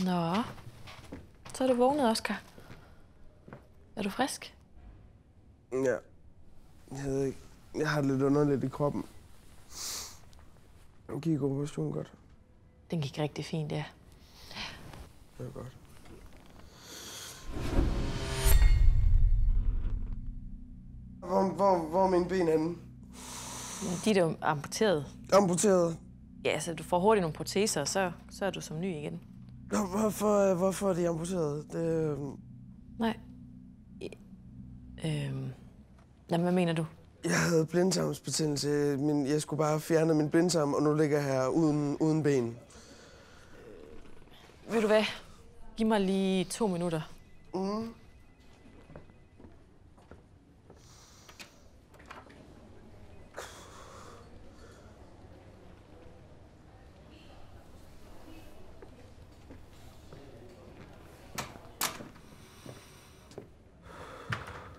Nå, så er du vågnet, Oscar. Er du frisk? Ja. Jeg ved ikke. Jeg har det lidt underligt i kroppen. Gik operationen godt? Den gik rigtig fint, ja. Det er godt. Hvor er mine ben henne? De er jo amputeret. Amputeret? Ja, så du får hurtigt nogle proteser, og så er du som ny igen. Hvorfor er de amputeret? Nej. Jamen, hvad mener du? Jeg havde blindtarmsbetændelse. Jeg skulle bare fjerne min blindtarm, og nu ligger jeg her uden ben. Ved du hvad? Giv mig lige 2 minutter. Mm.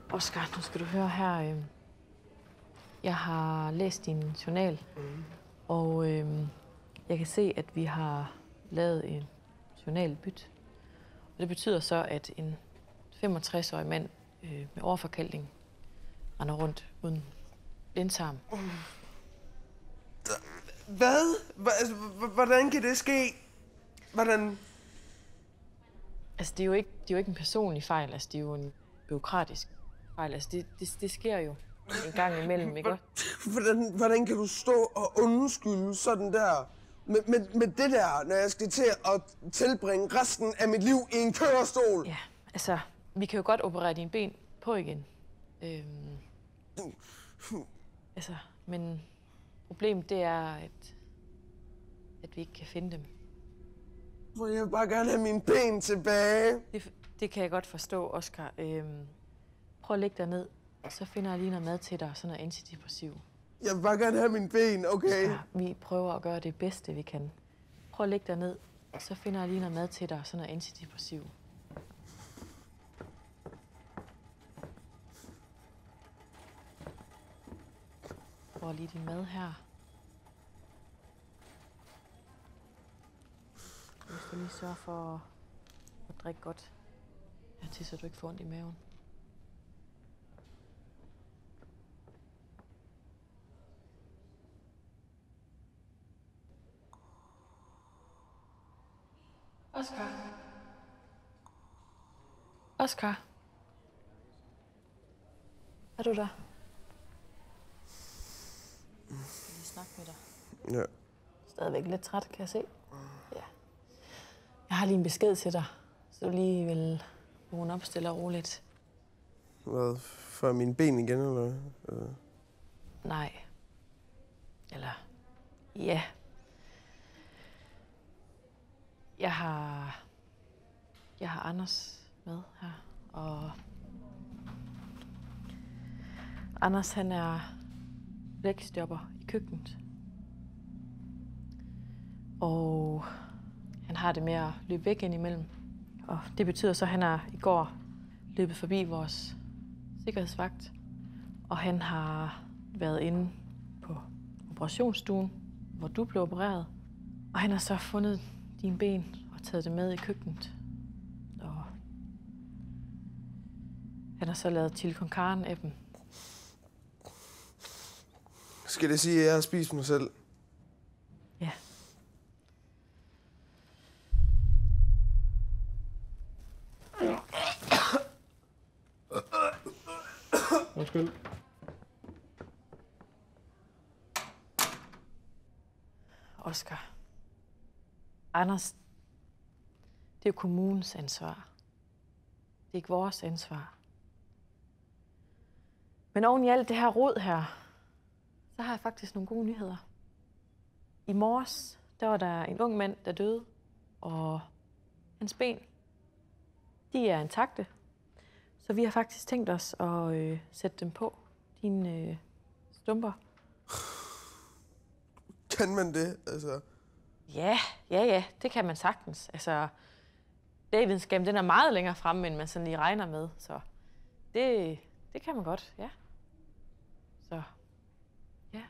Oscar, nu skal du høre her. Jeg har læst din journal, og jeg kan se, at vi har lavet en journalbyt. Og det betyder så, at en 65-årig mand med overforkalkning render rundt uden blindtarm. Hvad? Hvordan kan det ske? Hvordan? Altså, det er jo ikke en personlig fejl, altså, det er jo en bureaukratisk fejl. Altså, det sker jo en gang imellem, ikke? Hvordan kan du stå og undskylde sådan der med det der, når jeg skal til at tilbringe resten af mit liv i en kørestol? Ja, altså, vi kan jo godt operere dine ben på igen. Altså, men problemet det er, at vi ikke kan finde dem. For jeg vil bare gerne have mine ben tilbage. Det kan jeg godt forstå, Oscar. Prøv at lægge dig ned, så finder jeg lige noget mad til dig, sådan noget antidepressiv. Jeg vil bare gerne have mine ben, okay? Oscar, vi prøver at gøre det bedste, vi kan. Prøv at lægge dig ned, så finder jeg lige noget mad til dig, sådan noget antidepressiv. Prøv lige din mad her. Du skal lige sørge for at drikke godt hertil, så du ikke får ondt i maven. Oscar. Oscar. Er du der? Jeg skal lige snakke med dig. Ja. Stadigvæk lidt træt, kan jeg se. Ja. Jeg har lige en besked til dig, så du lige vil vågne op stille og roligt. Hvad? For mine ben igen, eller hvad? Nej. Eller, ja. Jeg har Anders med her, og Anders, han er fleksjobber i køkkenet. Og han har det med at løbe væk indimellem. Og det betyder så, at han er i går løbet forbi vores sikkerhedsvagt. Og han har været inde på operationsstuen, hvor du blev opereret. Og han har så fundet dine ben og taget det med i køkkenet. Og han har så lavet chili con carne af dem. Skal det sige, at jeg har spist mig selv? Ja. Undskyld. Oscar. Anders, det er jo kommunens ansvar. Det er ikke vores ansvar. Men oven i alt det her rod her, så har jeg faktisk nogle gode nyheder. I morges, der var der en ung mand, der døde, og hans ben, de er intakte. Så vi har faktisk tænkt os at sætte dem på, dine stumper. Kan man det, altså? Ja, det kan man sagtens. Altså, lægevidenskaben, den er meget længere fremme, end man sådan lige regner med. Så det kan man godt, ja. Så, ja.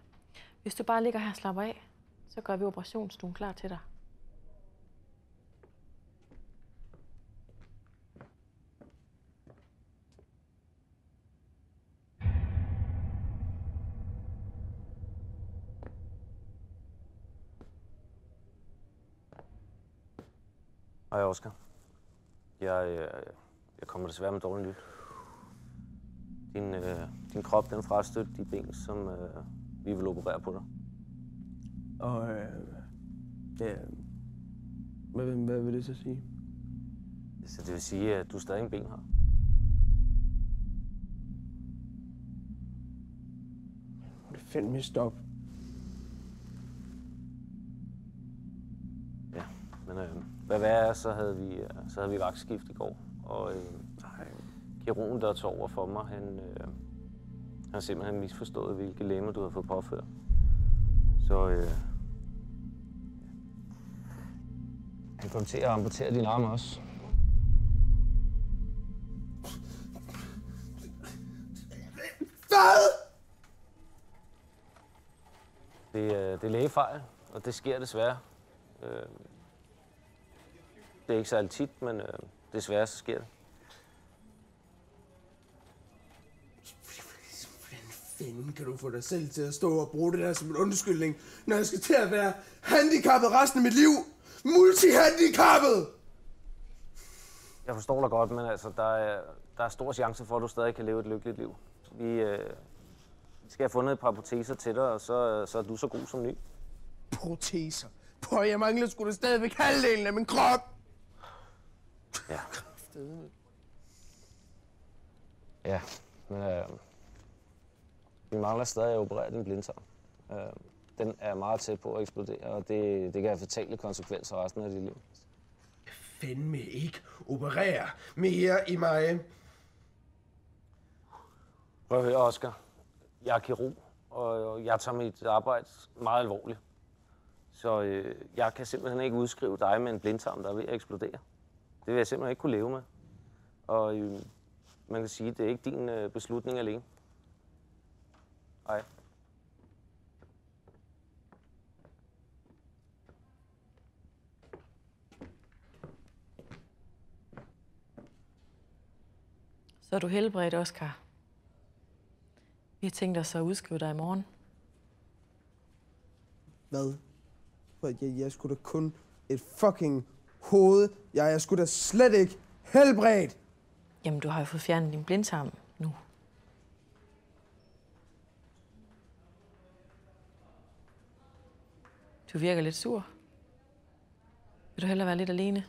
Hvis du bare ligger her og slapper af, så gør vi operationsstuen klar til dig. Hej, Oscar. Jeg kommer desværre med dårligt nyt. Din krop, den frastødte de ben, som vi vil operere på dig. Og ja, hvad vil det så sige? Så det vil sige, at du stadig en ben har. Det er fandme stop. Ja, men hvad værre er, så havde vi vagtskift i går, og kirurgen, der tog over for mig, han har simpelthen misforstået, hvilke lemmer du har fået påført. Så han kom til at amputere din arm også. Hvad? Det er lægefejl, og det sker desværre. Det er ikke særlig tit, men desværre så sker det. Hvordan fanden kan du få dig selv til at stå og bruge det der som en undskyldning, når jeg skal til at være handicappet resten af mit liv? Multihandicappet! Jeg forstår dig godt, men altså, der er stor chance for, at du stadig kan leve et lykkeligt liv. Vi skal have fundet et par proteser til dig, og så er du så god som ny. Proteser? Prøv, jeg mangler sgu da stadigvæk halvdelen af min krop! Ja. Ja, men vi mangler stadig at operere din blindtarm. Den er meget tæt på at eksplodere, og det kan have fatale konsekvenser resten af dit liv. Fandme ikke operere mere i mig. Prøv at høre, Oscar. Jeg er kirurg, og jeg tager mit arbejde meget alvorligt. Så jeg kan simpelthen ikke udskrive dig med en blindtarm, der er ved at eksplodere. Det vil jeg simpelthen ikke kunne leve med. Og man kan sige, at det er ikke din beslutning alene. Hej. Så er du helbredt, Oscar. Vi har tænkt os at udskrive dig i morgen. Hvad? For jeg er sgu da kun et fucking hoved. Jeg er sgu da slet ikke helbredt. Jamen, du har jo fået fjernet din blindtarm nu. Du virker lidt sur. Vil du hellere være lidt alene?